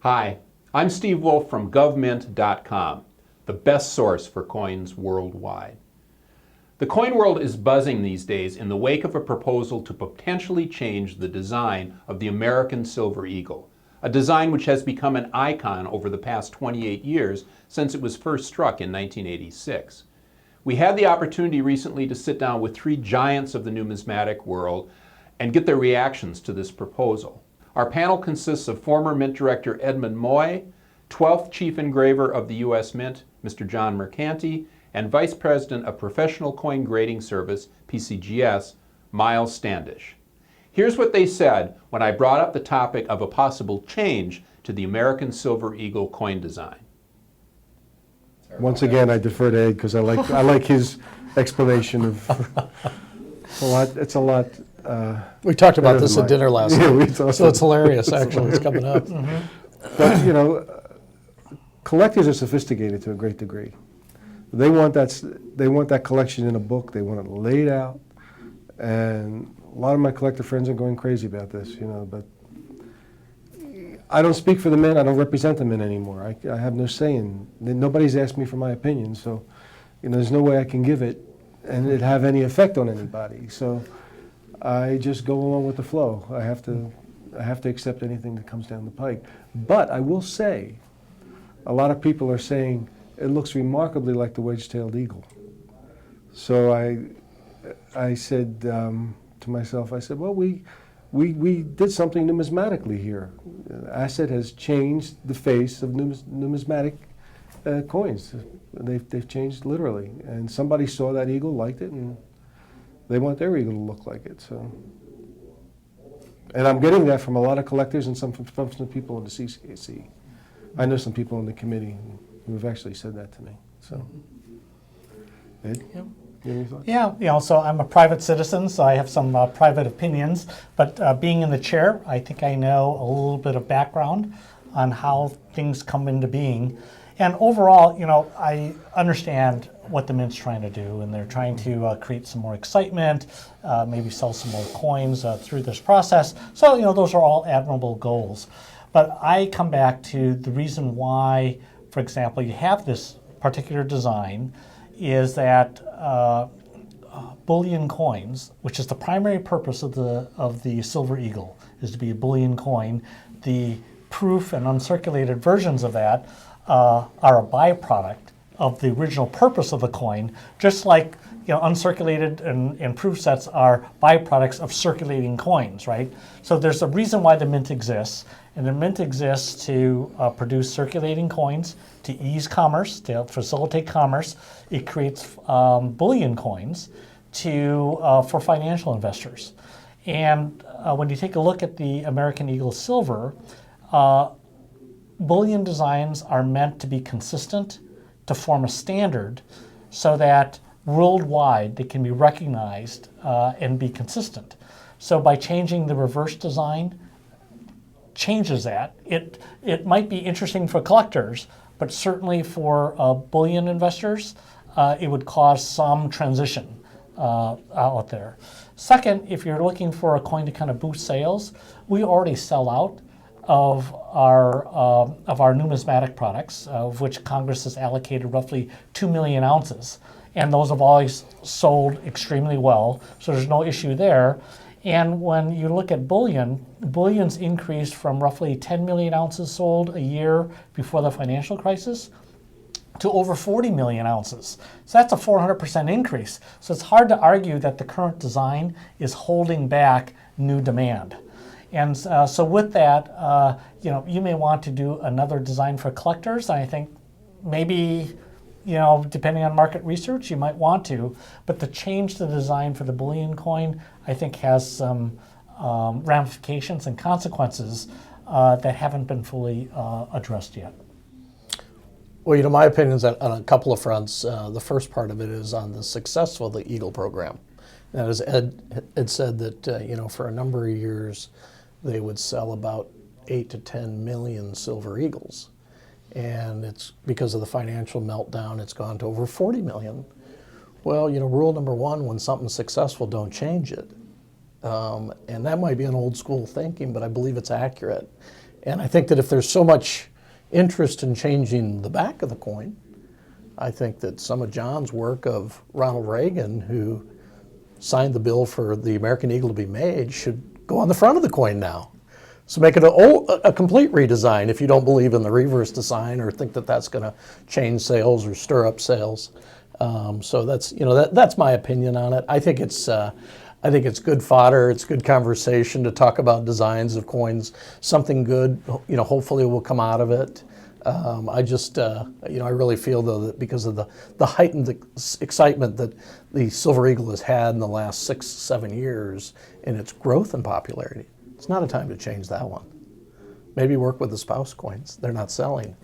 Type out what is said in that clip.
Hi, I'm Steve Wolf from GOVMINT.com, the best source for coins worldwide. The coin world is buzzing these days in the wake of a proposal to potentially change the design of the American silver eagle, a design which has become an icon over the past 28 years since it was first struck in 1986. We had the opportunity recently to sit down with three giants of the numismatic world and get their reactions to this proposal. Our panel consists of former Mint Director Edmund Moy, 12th Chief Engraver of the U.S. Mint, Mr. John Mercanti, and Vice President of Professional Coin Grading Service, PCGS, Miles Standish. Here's what they said when I brought up the topic of a possible change to the American Silver Eagle coin design. Once again, I defer to Ed because I like his explanation of it's a lot. We talked about this at dinner last night, so it's hilarious. Actually, it's coming up. But collectors are sophisticated to a great degree. They want that collection in a book. They want it laid out, and a lot of my collector friends are going crazy about this. But I don't speak for the Mint. I don't represent the Mint anymore. I have no say in. Nobody's asked me for my opinion, so there's no way I can give it and it have any effect on anybody. So I just go along with the flow. I have to accept anything that comes down the pike. But I will say, a lot of people are saying it looks remarkably like the Wedge-Tailed eagle. So I said to myself, well, we did something numismatically here. Asset has changed the face of numismatic coins. They've changed literally. And somebody saw that eagle, liked it, and they want their eagle to look like it. So, and I'm getting that from a lot of collectors and from some people in the CCAC. I know some people in the committee who have actually said that to me. So, Ed, you have any thoughts? Yeah, so I'm a private citizen, so I have some private opinions. But being in the chair, I think I know a little bit of background on how things come into being. And overall, I understand what the Mint's trying to do, and they're trying to create some more excitement, maybe sell some more coins through this process. So, those are all admirable goals. But I come back to the reason why, for example, you have this particular design is that bullion coins, which is the primary purpose of the Silver Eagle, is to be a bullion coin. The proof and uncirculated versions of that are a byproduct of the original purpose of the coin, just like uncirculated and proof sets are byproducts of circulating coins, right? So there's a reason why the Mint exists, and the Mint exists to produce circulating coins, to ease commerce, to facilitate commerce. It creates bullion coins for financial investors. And when you take a look at the American Eagle Silver, bullion designs are meant to be consistent, to form a standard, so that worldwide they can be recognized and be consistent. So by changing the reverse design, changes that. It might be interesting for collectors, but certainly for bullion investors, it would cause some transition out there. Second, if you're looking for a coin to kind of boost sales, we already sell out of our numismatic products, of which Congress has allocated roughly 2 million ounces. And those have always sold extremely well, so there's no issue there. And when you look at bullion's increased from roughly 10 million ounces sold a year before the financial crisis to over 40 million ounces. So that's a 400% increase. So it's hard to argue that the current design is holding back new demand. And so with that, you may want to do another design for collectors. And I think maybe, depending on market research, you might want to. But to change the design for the bullion coin, I think has some ramifications and consequences that haven't been fully addressed yet. Well, my opinion is on a couple of fronts. The first part of it is on the success of the Eagle program. Now, as Ed said that, for a number of years, they would sell about 8 to 10 million Silver Eagles. And it's because of the financial meltdown, it's gone to over 40 million. Well, rule number one, when something's successful, don't change it. And that might be an old school thinking, but I believe it's accurate. And I think that if there's so much interest in changing the back of the coin, I think that some of John's work of Ronald Reagan, who signed the bill for the American Eagle to be made, should go on the front of the coin now. So make it a complete redesign if you don't believe in the reverse design or think that that's going to change sales or stir up sales. So that's, you know, that's my opinion on it. I think it's good fodder. It's good conversation to talk about designs of coins. Something good, you know, hopefully will come out of it. I just, you know, I really feel though that because of the heightened excitement that the Silver Eagle has had in the last 6-7 years in its growth and popularity, it's not a time to change that one. Maybe work with the spouse coins. They're not selling.